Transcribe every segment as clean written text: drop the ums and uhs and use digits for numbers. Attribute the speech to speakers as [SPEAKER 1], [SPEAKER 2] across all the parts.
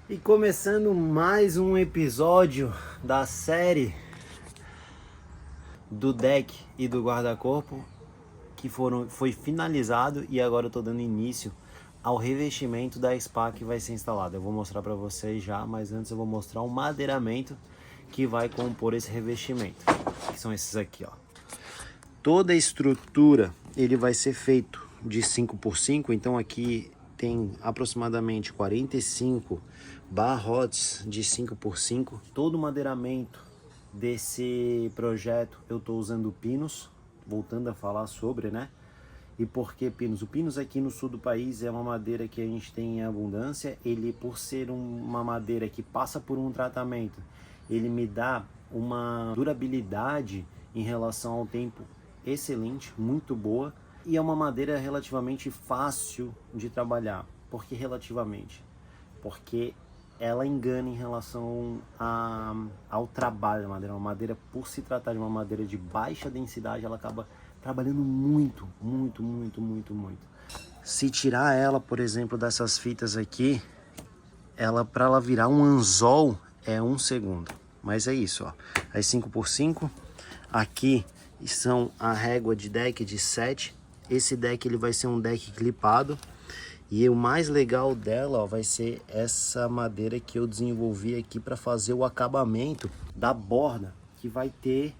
[SPEAKER 1] E começando mais um episódio da série do deck e do guarda-corpo que foi finalizado, e agora eu estou dando início ao revestimento da spa que vai ser instalada. Eu vou mostrar para vocês já, mas antes eu vou mostrar o madeiramento que vai compor esse revestimento, que são esses aqui, ó. Toda a estrutura ele vai ser feito de 5x5, então aqui tem aproximadamente 45 barrotes de 5x5. Todo o madeiramento desse projeto eu estou usando pinos, voltando a falar sobre, né? E por que pinos? O pinos aqui no sul do país é uma madeira que a gente tem em abundância. Ele, por ser uma madeira que passa por um tratamento, ele me dá uma durabilidade em relação ao tempo excelente, muito boa. E é uma madeira relativamente fácil de trabalhar. Por que relativamente? Porque ela engana em relação ao trabalho da madeira. Uma madeira, por se tratar de uma madeira de baixa densidade, ela acaba trabalhando muito. Se tirar ela, por exemplo, dessas fitas aqui, para ela virar um anzol é 1 segundo. Mas é isso, ó. As 5x5. Aqui são a régua de deck de 7. Esse deck ele vai ser um deck clipado. E o mais legal dela, ó, vai ser essa madeira que eu desenvolvi aqui para fazer o acabamento da borda, que vai ter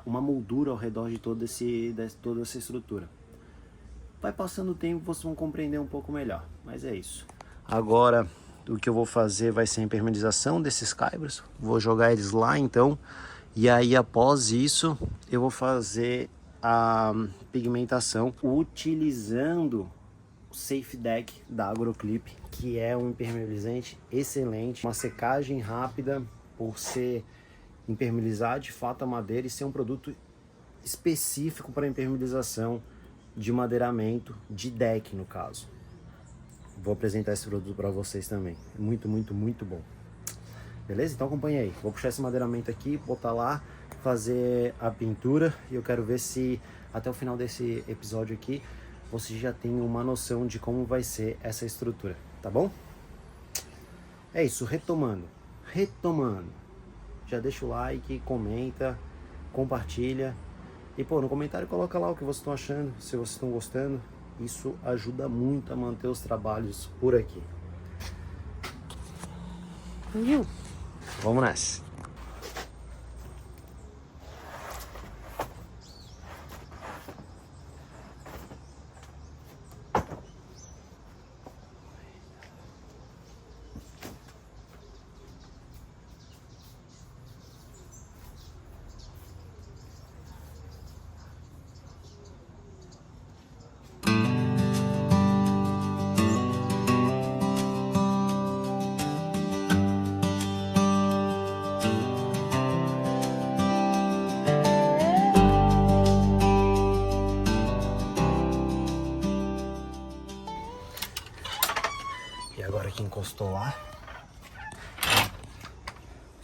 [SPEAKER 1] uma moldura ao redor de toda essa estrutura. Vai passando o tempo, vocês vão compreender um pouco melhor, mas é isso. Agora, o que eu vou fazer vai ser a impermeabilização desses caibros. Vou jogar eles lá, então. E aí, após isso, eu vou fazer a pigmentação utilizando o Safe Deck da Agroclip, que é um impermeabilizante excelente. Uma secagem rápida, por ser impermeabilizar de fato a madeira e ser um produto específico para impermeabilização de madeiramento, de deck no caso. Vou apresentar esse produto para vocês também. Muito bom. Beleza? Então acompanha aí. Vou puxar esse madeiramento aqui, botar lá, fazer a pintura. E eu quero ver se até o final desse episódio aqui você já tem uma noção de como vai ser essa estrutura, tá bom? É isso, retomando. Já deixa o like, comenta, compartilha. E pô, no comentário coloca lá o que vocês estão achando, se vocês estão gostando. Isso ajuda muito a manter os trabalhos por aqui. Vamos nessa. Agora que encostou lá,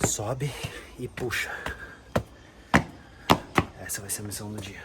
[SPEAKER 1] sobe e puxa. Essa vai ser a missão do dia.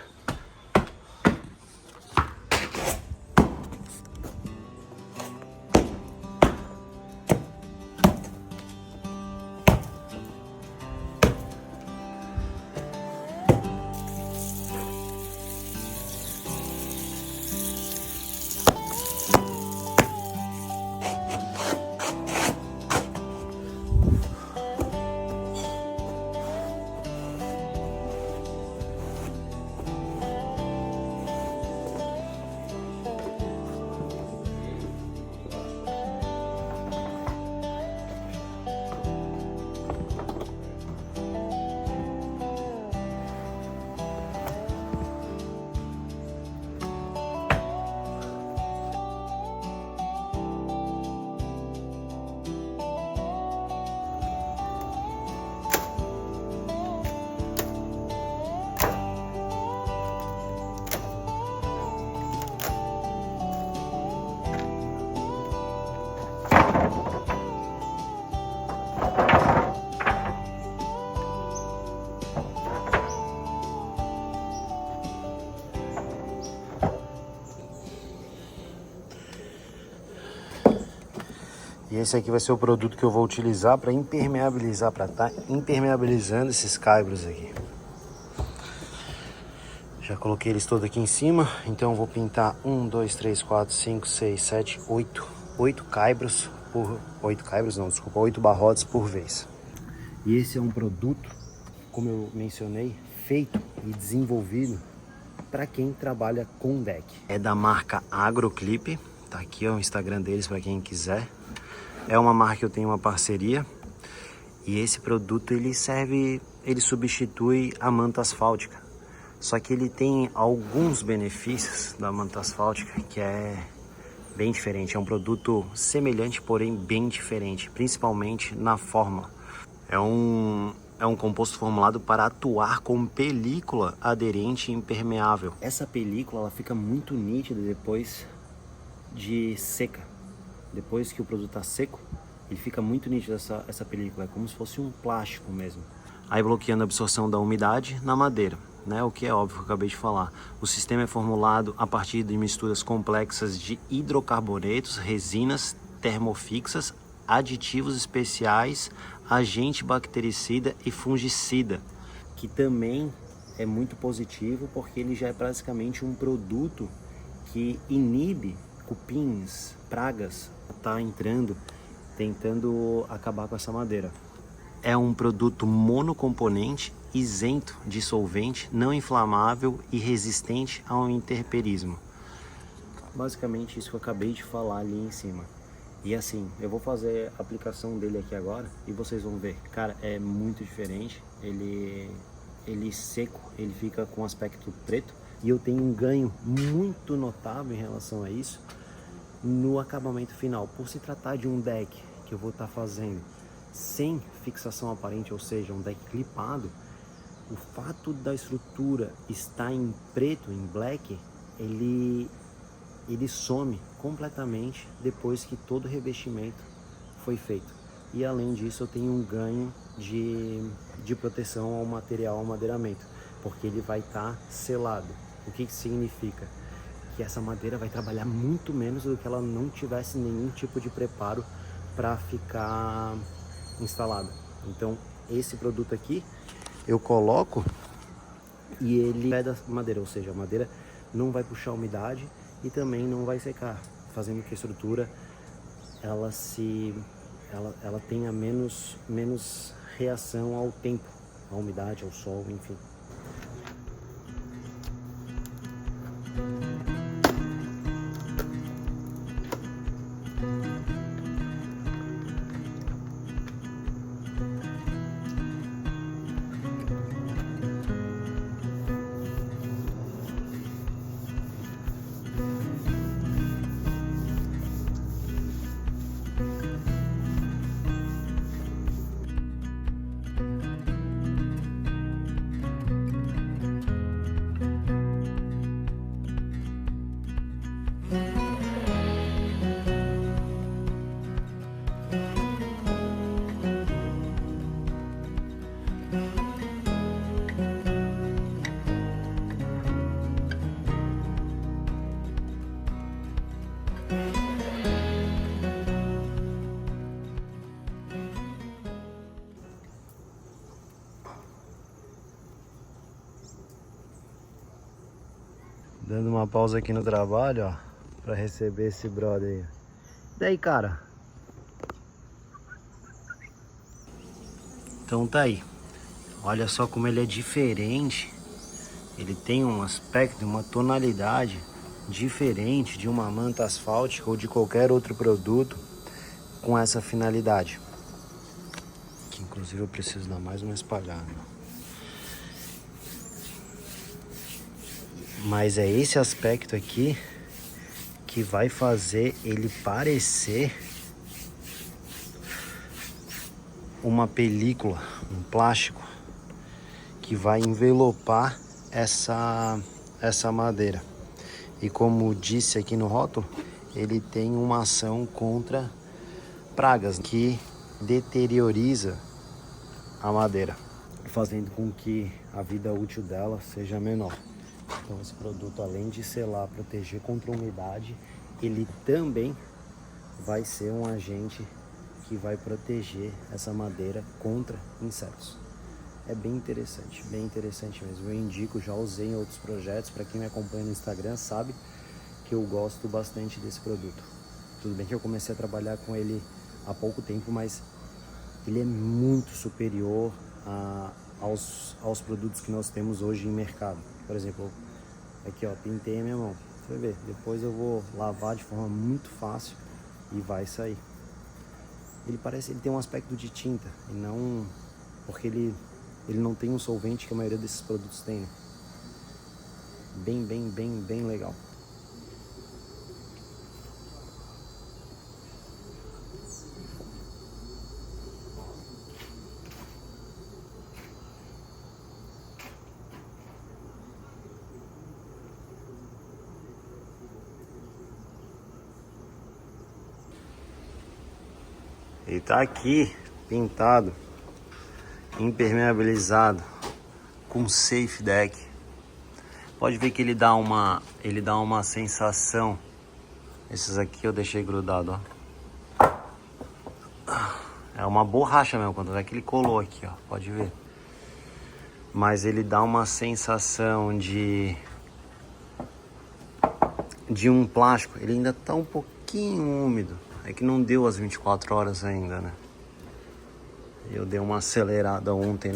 [SPEAKER 1] E esse aqui vai ser o produto que eu vou utilizar para impermeabilizar, para estar impermeabilizando esses caibros aqui. Já coloquei eles todos aqui em cima, então eu vou pintar 1, 2, 3, 4, 5, 6, 7, 8 caibros por... 8 barrotes por vez. E esse é um produto, como eu mencionei, feito e desenvolvido para quem trabalha com deck. É da marca Agroclip, tá aqui ó, o Instagram deles para quem quiser. É uma marca que eu tenho uma parceria e esse produto ele substitui a manta asfáltica. Só que ele tem alguns benefícios da manta asfáltica que é bem diferente. É um produto semelhante, porém bem diferente, principalmente na forma. É um composto formulado para atuar como película aderente e impermeável. Essa película ela fica muito nítida depois de seca. Depois que o produto está seco, ele fica muito nítido essa película. É como se fosse um plástico mesmo. Aí bloqueando a absorção da umidade na madeira, né? O que é óbvio que eu acabei de falar. O sistema é formulado a partir de misturas complexas de hidrocarbonetos, resinas termofixas, aditivos especiais, agente bactericida e fungicida, que também é muito positivo porque ele já é praticamente um produto que inibe cupins, pragas, tá entrando, tentando acabar com essa madeira. É um produto monocomponente, isento de solvente, não inflamável e resistente ao intemperismo. Basicamente isso que eu acabei de falar ali em cima. E assim, eu vou fazer a aplicação dele aqui agora e vocês vão ver. Cara, é muito diferente. Ele seco, ele fica com aspecto preto. E eu tenho um ganho muito notável em relação a isso no acabamento final. Por se tratar de um deck que eu vou estar fazendo sem fixação aparente, ou seja, um deck clipado, o fato da estrutura estar em preto, em black, ele some completamente depois que todo o revestimento foi feito. E além disso eu tenho um ganho de proteção ao material, ao madeiramento, porque ele vai estar selado. O que significa? Que essa madeira vai trabalhar muito menos do que ela não tivesse nenhum tipo de preparo para ficar instalada. Então esse produto aqui eu coloco e ele é da madeira, ou seja, a madeira não vai puxar umidade e também não vai secar, fazendo que a estrutura ela tenha menos reação ao tempo, à umidade, ao sol, enfim. Dando uma pausa aqui no trabalho, ó, pra receber esse brother aí. E daí, cara? Então tá aí. Olha só como ele é diferente. Ele tem um aspecto, uma tonalidade diferente de uma manta asfáltica ou de qualquer outro produto com essa finalidade. Que inclusive eu preciso dar mais uma espalhada. Mas é esse aspecto aqui que vai fazer ele parecer uma película, um plástico que vai envelopar essa madeira. E como disse aqui no rótulo, ele tem uma ação contra pragas que deterioriza a madeira, fazendo com que a vida útil dela seja menor. Então esse produto, além de selar, proteger contra a umidade, ele também vai ser um agente que vai proteger essa madeira contra insetos. É bem interessante mesmo. Eu indico, já usei em outros projetos. Para quem me acompanha no Instagram sabe que eu gosto bastante desse produto. Tudo bem que eu comecei a trabalhar com ele há pouco tempo, mas ele é muito superior aos produtos que nós temos hoje em mercado. Por exemplo, aqui ó, pintei a minha mão. Você vai ver, depois eu vou lavar de forma muito fácil e vai sair. Ele tem um aspecto de tinta, e não porque ele não tem um solvente que a maioria desses produtos tem, né? Bem legal. Ele tá aqui pintado, impermeabilizado, com safe deck. Pode ver que ele dá uma sensação. Esses aqui eu deixei grudado, ó. É uma borracha mesmo, quando é que ele colou aqui, ó. Pode ver. Mas ele dá uma sensação de um plástico. Ele ainda tá um pouquinho úmido. É que não deu as 24 horas ainda, né? Eu dei uma acelerada ontem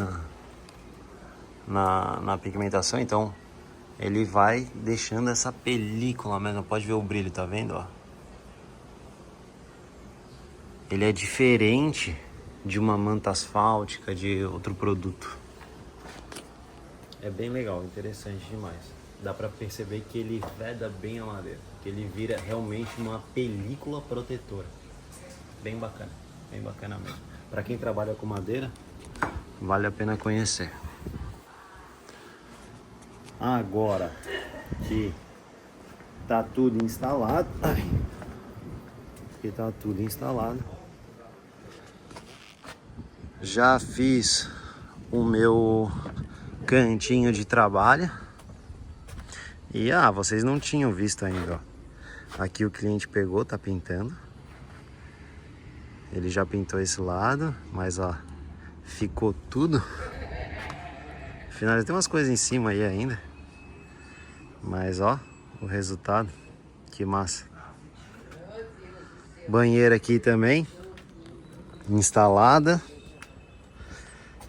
[SPEAKER 1] na pigmentação, então ele vai deixando essa película mesmo. Pode ver o brilho, tá vendo, ó? Ele é diferente de uma manta asfáltica, de outro produto. É bem legal, interessante demais. Dá pra perceber que ele veda bem a madeira, que ele vira realmente uma película protetora. Bem bacana mesmo. Pra quem trabalha com madeira, vale a pena conhecer. Agora que tá tudo instalado, já fiz o meu cantinho de trabalho. E vocês não tinham visto ainda, ó. Aqui o cliente pegou, tá pintando. Ele já pintou esse lado, mas ó, ficou tudo. Afinal, tem umas coisas em cima aí ainda. Mas ó, o resultado, que massa. Banheira aqui também, instalada.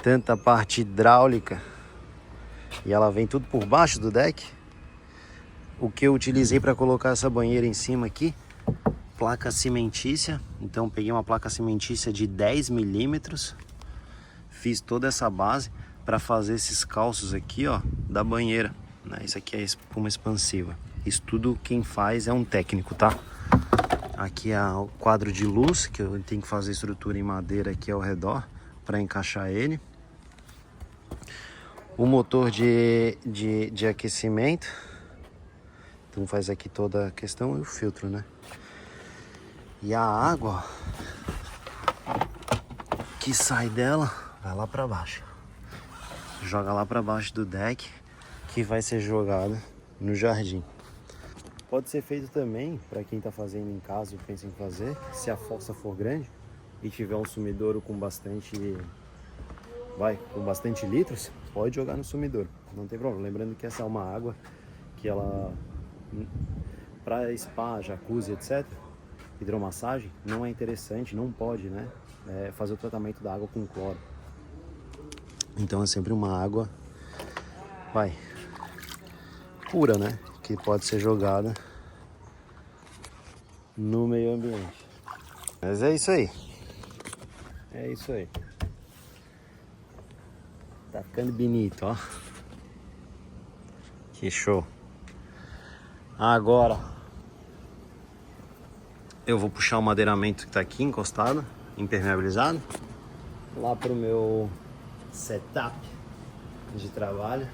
[SPEAKER 1] Tanta parte hidráulica. E ela vem tudo por baixo do deck. O que eu utilizei para colocar essa banheira em cima aqui, placa cimentícia. Então peguei uma placa cimentícia de 10 milímetros. Fiz toda essa base para fazer esses calços aqui, ó, da banheira, né? Isso aqui é espuma expansiva. Isso tudo quem faz é um técnico, tá? Aqui é o quadro de luz, que eu tenho que fazer estrutura em madeira aqui ao redor para encaixar ele. O motor de aquecimento. Então faz aqui toda a questão e o filtro, né? E a água que sai dela vai lá para baixo. Joga lá para baixo do deck, que vai ser jogada no jardim. Pode ser feito também para quem está fazendo em casa e pensa em fazer, se a fossa for grande e tiver um sumidouro com bastante litros, pode jogar no sumidouro, não tem problema. Lembrando que essa é uma água que ela, para spa, jacuzzi, etc, hidromassagem, não é interessante, não pode, né, fazer o tratamento da água com cloro. Então é sempre uma água pura, né, que pode ser jogada no meio ambiente. Mas é isso aí. Tá ficando bonito, ó. Que show. Agora eu vou puxar o madeiramento que tá aqui encostado, impermeabilizado, lá pro meu setup de trabalho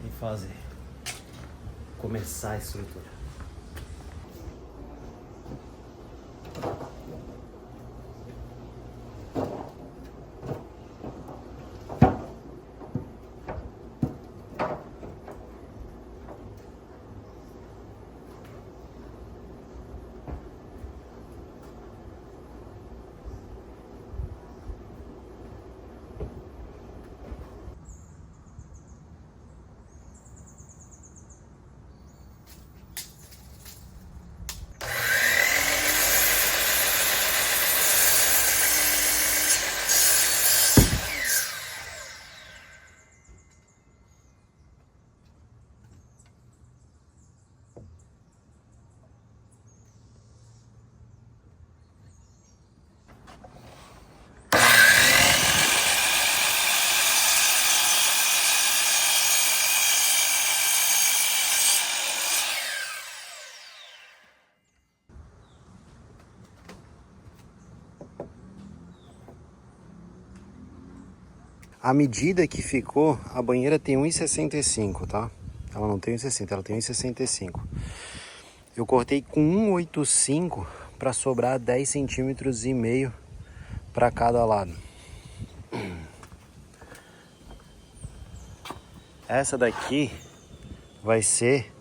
[SPEAKER 1] e começar a estrutura. A medida que ficou, a banheira tem 1,65, tá? Ela não tem 1,60, ela tem 1,65. Eu cortei com 1,85 para sobrar 10 centímetros e meio para cada lado. Essa daqui vai ser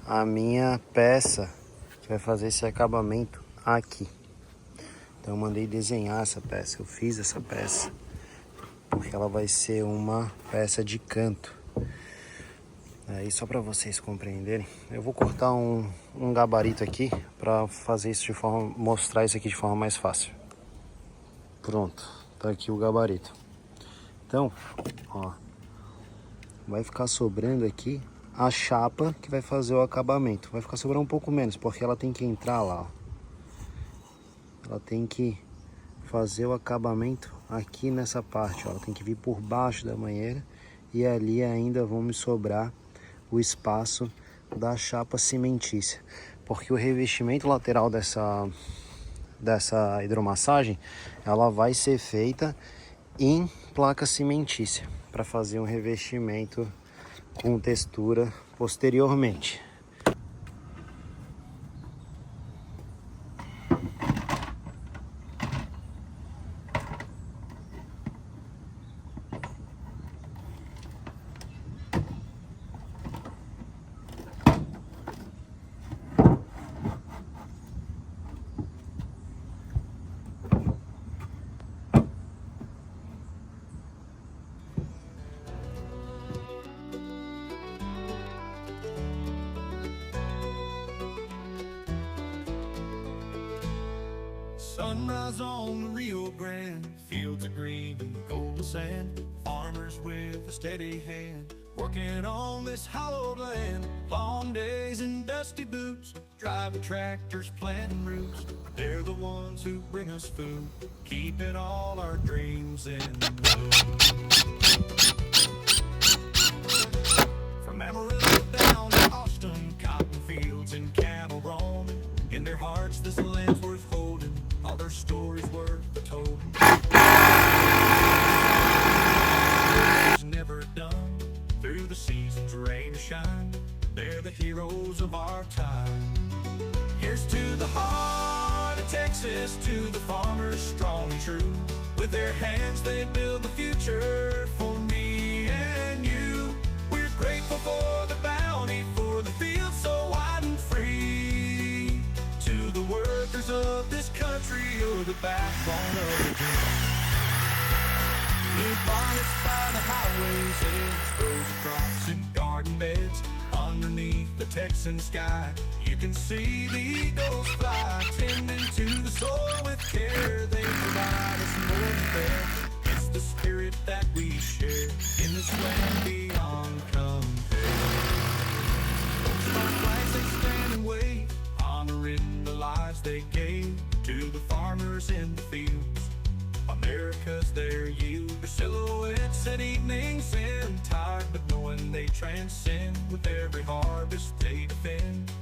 [SPEAKER 1] a minha peça que vai fazer esse acabamento aqui. Então eu mandei desenhar essa peça, eu fiz essa peça, porque ela vai ser uma peça de canto. Aí só para vocês compreenderem, eu vou cortar um gabarito aqui para fazer isso de forma, mostrar isso aqui de forma mais fácil. Pronto, tá aqui o gabarito. Então, ó, vai ficar sobrando aqui a chapa que vai fazer o acabamento. Vai ficar sobrando um pouco menos, porque ela tem que entrar lá, ó. Ela tem que fazer o acabamento aqui nessa parte, ó. Ela tem que vir por baixo da banheira e ali ainda vão me sobrar o espaço da chapa cimentícia, porque o revestimento lateral dessa hidromassagem, ela vai ser feita em placa cimentícia para fazer um revestimento com textura posteriormente.
[SPEAKER 2] Sunrise on the Rio Grande, fields of green and golden sand. Farmers with a steady hand, working on this hallowed land. Long days in dusty boots, driving tractors, planting roots. They're the ones who bring us food, keeping all our dreams in bloom. From Amarillo down to Austin, cotton fields and cattle roaming. In their hearts this land's worth holding, all their stories worth the told. Never done, through the seasons, rain or shine, they're the heroes of our time. Here's to the heart of Texas, to the farmers strong and true. With their hands they build the future for me and you. We're grateful for the bounty, for the fields so wide and free. To the workers of this country, you're the backbone of the dream. Blue bonnets by the highways, edge, rows of crops and garden beds. Underneath the Texan sky, you can see the eagles fly, tending to the soil with care. They provide us more than fair. It's the spirit that we share in this land beyond compare. Our flags they stand and wave, honoring the lives they gave to the farmers in the fields. America's their yield, their silhouettes at evenings and tide, but knowing they transcend with every harvest they defend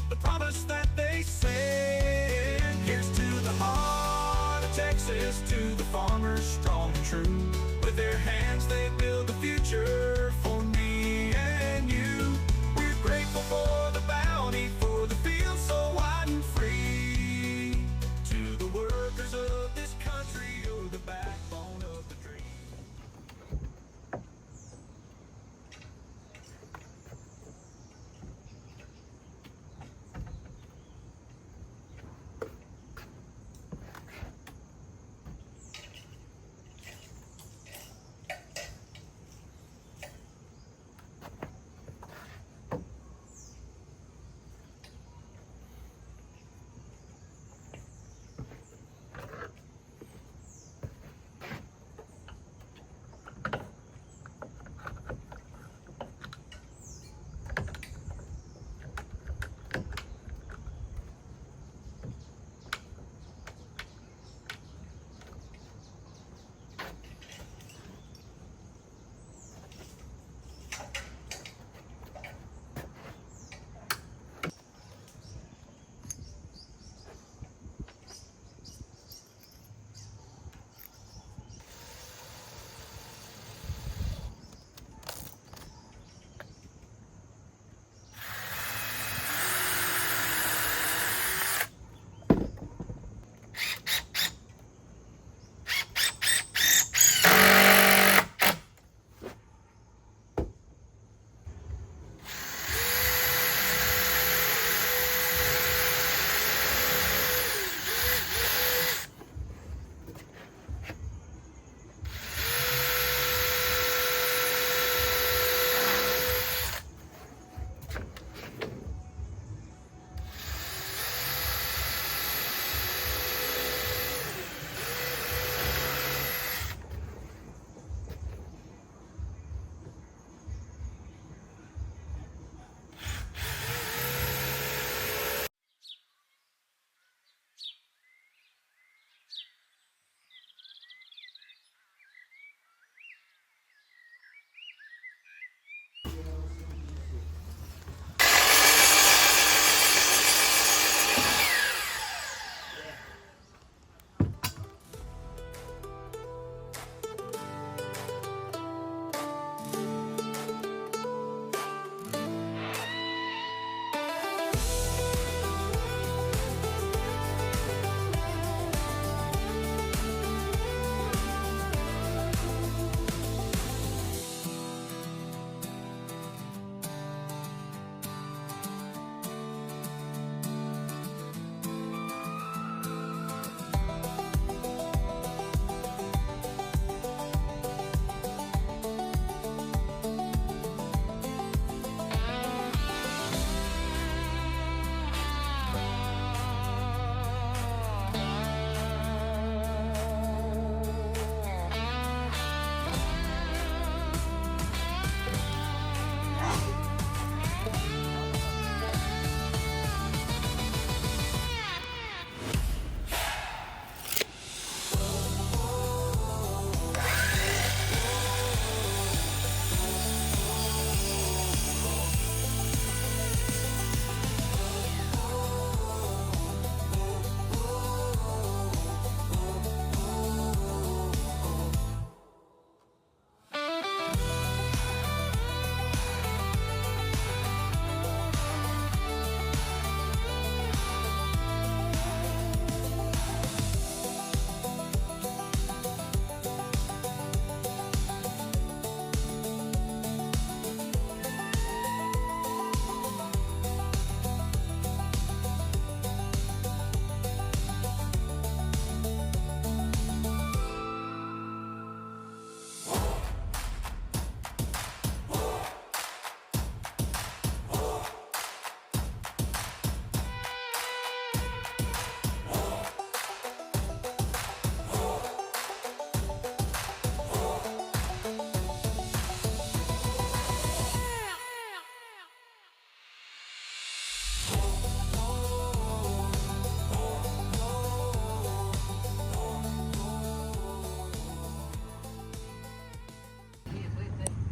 [SPEAKER 2] the promise that they send. Here's to the heart of Texas, to the farmers strong and true. With their hands they build the future for me and you. We're grateful for the bounty, for the fields so wide and free. To the workers of this country, you're the backbone of the dream.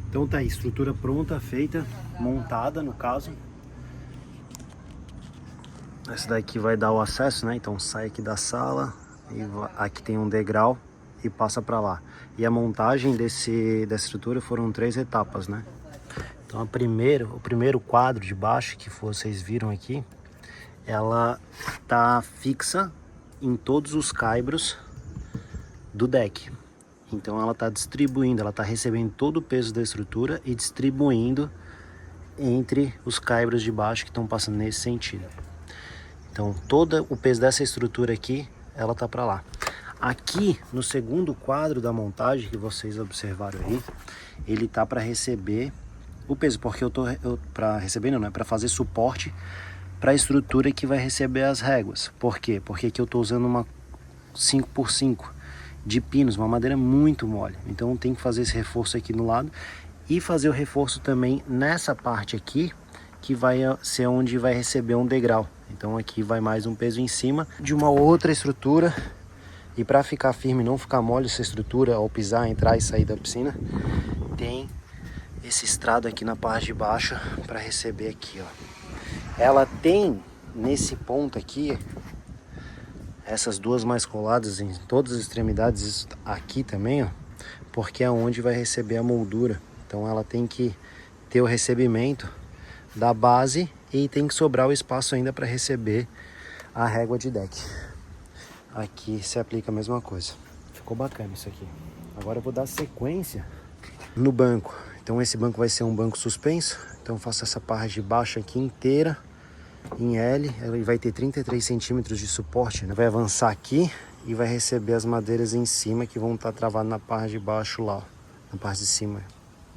[SPEAKER 1] Então tá aí, estrutura pronta, feita, montada no caso. Essa daqui vai dar o acesso, né? Então sai aqui da sala e aqui tem um degrau e passa para lá. E a montagem dessa estrutura foram 3 etapas, né? Então o primeiro quadro de baixo que vocês viram aqui, ela tá fixa em todos os caibros do deck. Então ela está distribuindo, ela está recebendo todo o peso da estrutura e distribuindo entre os caibros de baixo que estão passando nesse sentido. Então todo o peso dessa estrutura aqui, ela tá para lá. Aqui no segundo quadro da montagem que vocês observaram aí, ele tá para receber o peso, porque para receber não é para fazer suporte para a estrutura que vai receber as réguas. Por quê? Porque aqui eu tô usando uma 5x5 de pinos, uma madeira muito mole. Então tem que fazer esse reforço aqui no lado e fazer o reforço também nessa parte aqui, que vai ser onde vai receber um degrau. Então aqui vai mais um peso em cima de uma outra estrutura. E para ficar firme, não ficar mole essa estrutura ao pisar, entrar e sair da piscina, tem esse estrado aqui na parte de baixo para receber aqui, ó. Ela tem nesse ponto aqui essas duas mais coladas em todas as extremidades aqui também, ó, porque é onde vai receber a moldura. Então ela tem que ter o recebimento da base e tem que sobrar o espaço ainda para receber a régua de deck. Aqui se aplica a mesma coisa. Ficou bacana isso aqui. Agora eu vou dar sequência no banco. Então esse banco vai ser um banco suspenso. Então eu faço essa parte de baixo aqui inteira em L. Ele vai ter 33 centímetros de suporte, né? Vai avançar aqui e vai receber as madeiras em cima que vão estar travadas na parte de baixo lá, ó, na parte de cima.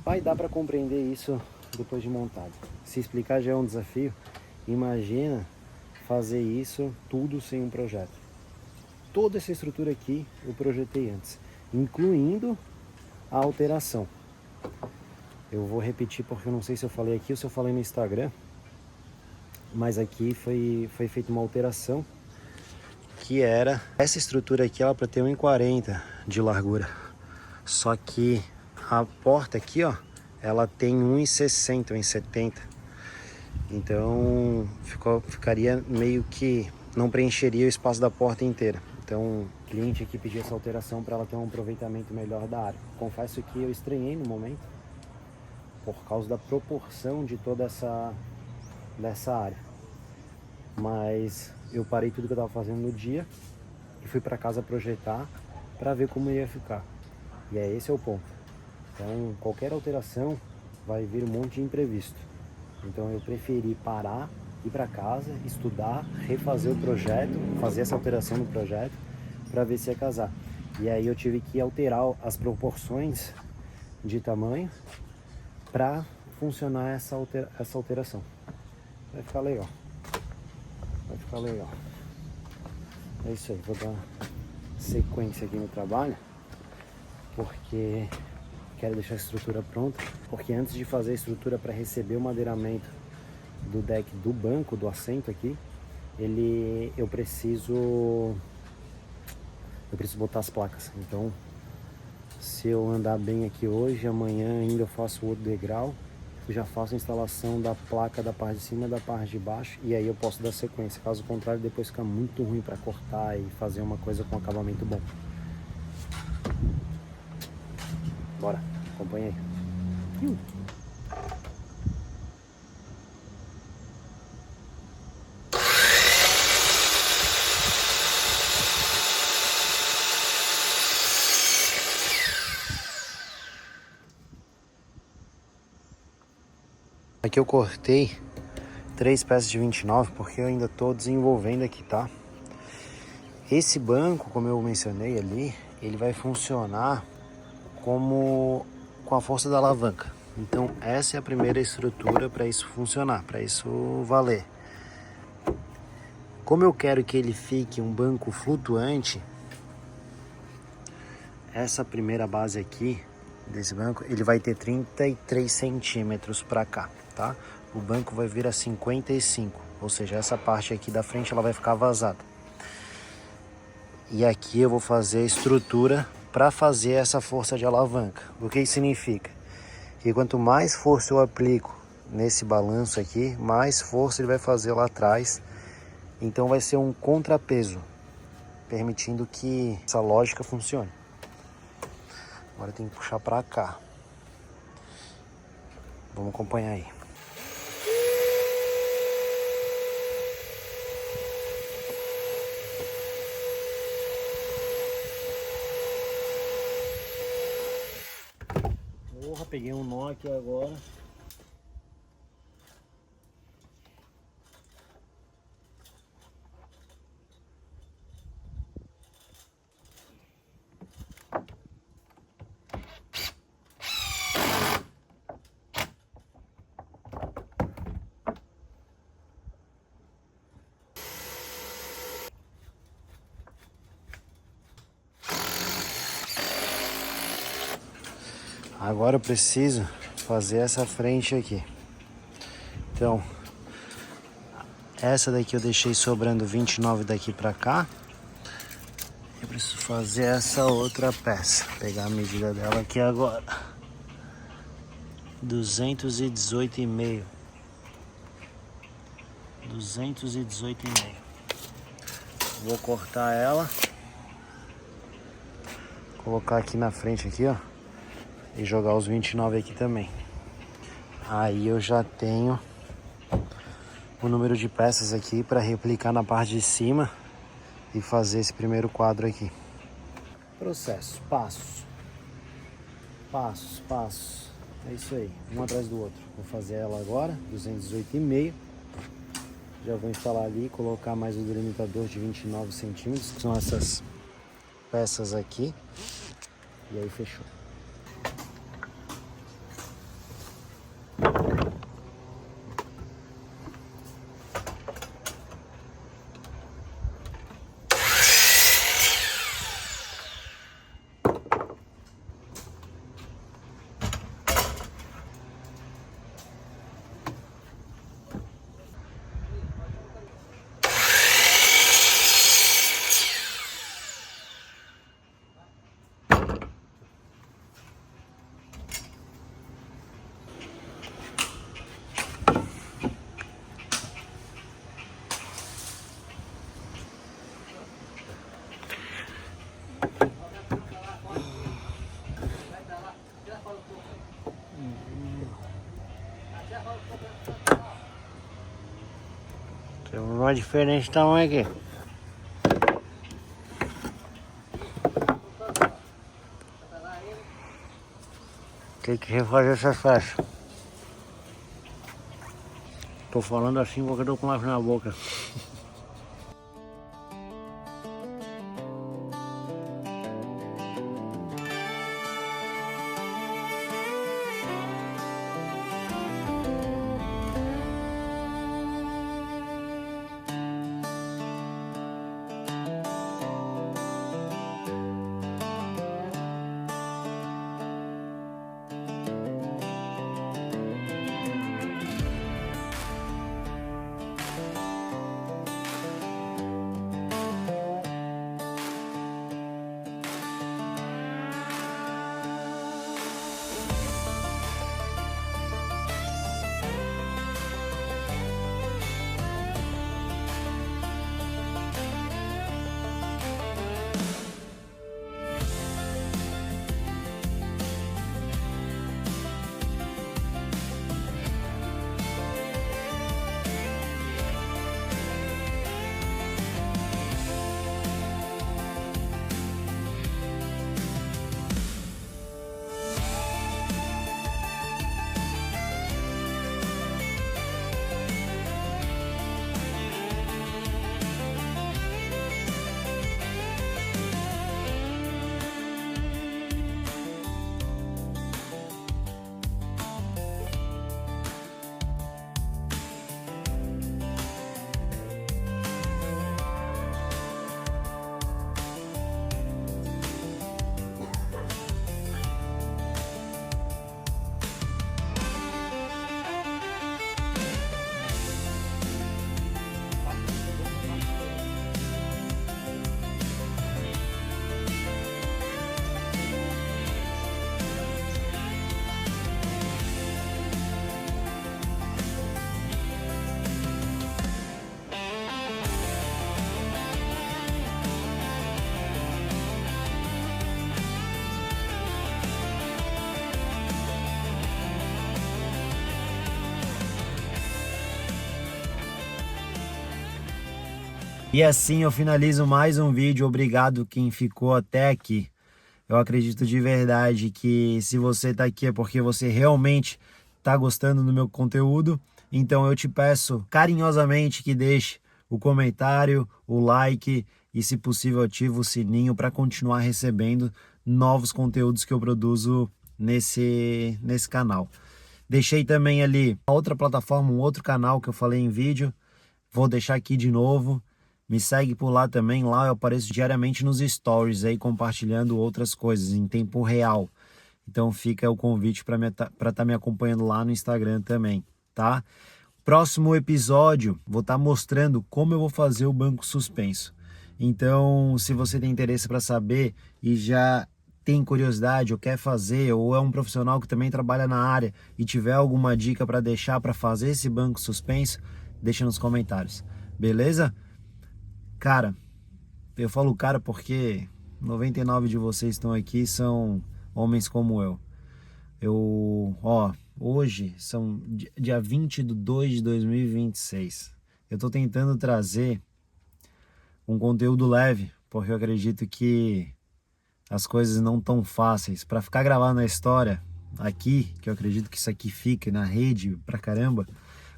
[SPEAKER 1] Vai dar para compreender isso depois de montado. Se explicar já é um desafio. Imagina fazer isso tudo sem um projeto. Toda essa estrutura aqui eu projetei antes, incluindo a alteração. Eu vou repetir porque eu não sei se eu falei aqui ou se eu falei no Instagram, mas aqui foi feita uma alteração, que era essa estrutura aqui, ela para ter 1,40 de largura. Só que a porta aqui, ó, ela tem 1,60, 1,70. Então ficaria meio que não preencheria o espaço da porta inteira. Então o cliente aqui pediu essa alteração para ela ter um aproveitamento melhor da área. Confesso que eu estranhei no momento, por causa da proporção de toda dessa área. Mas eu parei tudo que eu estava fazendo no dia e fui para casa projetar para ver como ia ficar. E esse é o ponto. Então qualquer alteração vai vir um monte de imprevisto. Então eu preferi parar, ir para casa, estudar, refazer o projeto, fazer essa alteração no projeto para ver se ia casar. E aí eu tive que alterar as proporções de tamanho para funcionar essa alteração. Vai ficar legal. Vai ficar legal. É isso aí, vou dar sequência aqui no trabalho, porque quero deixar a estrutura pronta, porque antes de fazer a estrutura para receber o madeiramento do deck do banco, do assento aqui, eu preciso botar as placas. Então se eu andar bem aqui hoje, amanhã ainda eu faço o outro degrau, eu já faço a instalação da placa da parte de cima e da parte de baixo, e aí eu posso dar sequência. Caso contrário, depois fica muito ruim para cortar e fazer uma coisa com acabamento bom. Bora, acompanha aí. Aqui eu cortei 3 peças de 29 porque eu ainda estou desenvolvendo aqui, tá? Esse banco, como eu mencionei ali, ele vai funcionar com a força da alavanca. Então essa é a primeira estrutura para isso funcionar, para isso valer. Como eu quero que ele fique um banco flutuante, essa primeira base aqui desse banco, ele vai ter 33 centímetros para cá, tá? O banco vai vir a 55, ou seja, essa parte aqui da frente ela vai ficar vazada. E aqui eu vou fazer a estrutura para fazer essa força de alavanca. O que isso significa? E quanto mais força eu aplico nesse balanço aqui, mais força ele vai fazer lá atrás. Então vai ser um contrapeso, permitindo que essa lógica funcione. Agora tem que puxar para cá. Vamos acompanhar aí. Porra, peguei um nó aqui agora. Agora eu preciso fazer essa frente aqui. Então, essa daqui eu deixei sobrando 29 daqui pra cá. Eu preciso fazer essa outra peça. Pegar a medida dela aqui agora. 218,5. 218,5. Vou cortar ela. Colocar aqui na frente aqui, ó. E jogar os 29 aqui também. Aí eu já tenho o número de peças aqui para replicar na parte de cima e fazer esse primeiro quadro aqui. Processo, passos. Passos, passos. É isso aí, um atrás do outro. Vou fazer ela agora, 218,5. Já vou instalar ali, colocar mais o delimitador de 29 centímetros, que são essas peças aqui. E aí fechou. Tem uma diferença de tamanho aqui. Tem que refazer essas peças. Tô falando assim porque eu tô com lápis na boca. E assim eu finalizo mais um vídeo. Obrigado quem ficou até aqui. Eu acredito de verdade que se você tá aqui é porque você realmente tá gostando do meu conteúdo. Então eu te peço carinhosamente que deixe o comentário, o like e, se possível, ative o sininho para continuar recebendo novos conteúdos que eu produzo nesse canal. Deixei também ali a outra plataforma, um outro canal que eu falei em vídeo. Vou deixar aqui de novo. Me segue por lá também. Lá eu apareço diariamente nos stories aí, compartilhando outras coisas em tempo real. Então fica o convite para estar me acompanhando lá no Instagram também, tá? Próximo episódio, vou estar mostrando como eu vou fazer o banco suspenso. Então, se você tem interesse para saber e já tem curiosidade ou quer fazer, ou é um profissional que também trabalha na área e tiver alguma dica para deixar para fazer esse banco suspenso, deixa nos comentários, beleza? Cara, eu falo cara porque 99 de vocês estão aqui são homens como eu. Hoje são dia 20 de 2 de 2026. Eu tô tentando trazer um conteúdo leve, porque eu acredito que as coisas não tão fáceis. Para ficar gravado na história aqui, que eu acredito que isso aqui fique na rede pra caramba,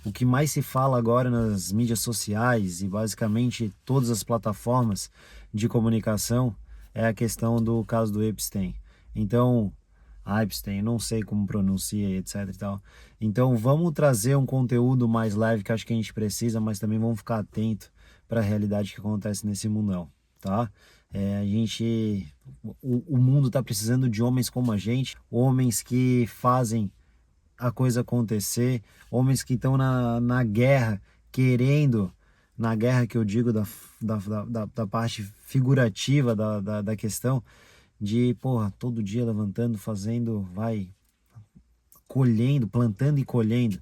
[SPEAKER 1] o que mais se fala agora nas mídias sociais e basicamente todas as plataformas de comunicação é a questão do caso do Epstein. Então, Epstein, não sei como pronuncia, etc e tal. Então vamos trazer um conteúdo mais leve que acho que a gente precisa, mas também vamos ficar atento para a realidade que acontece nesse mundão, tá? O mundo está precisando de homens como a gente, homens que fazem a coisa acontecer, homens que estão na guerra, querendo, na guerra que eu digo da parte figurativa da questão, de, porra, todo dia levantando, fazendo, colhendo, plantando e colhendo.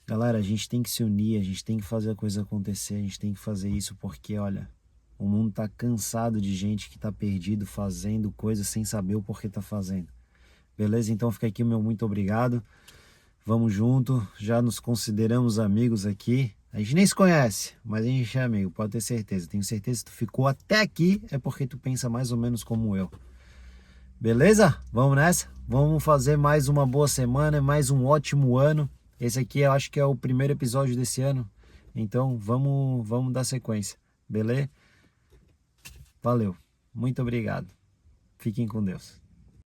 [SPEAKER 1] Galera, a gente tem que se unir, a gente tem que fazer a coisa acontecer, a gente tem que fazer isso porque, olha, o mundo tá cansado de gente que tá perdido fazendo coisas sem saber o porquê tá fazendo. Beleza? Então fica aqui o meu muito obrigado. Vamos junto, já nos consideramos amigos aqui. A gente nem se conhece, mas a gente é amigo, pode ter certeza. Tenho certeza que tu ficou até aqui é porque tu pensa mais ou menos como eu. Beleza? Vamos nessa? Vamos fazer mais uma boa semana, mais um ótimo ano. Esse aqui eu acho que é o primeiro episódio desse ano. Então vamos dar sequência. Beleza? Valeu. Muito obrigado. Fiquem com Deus.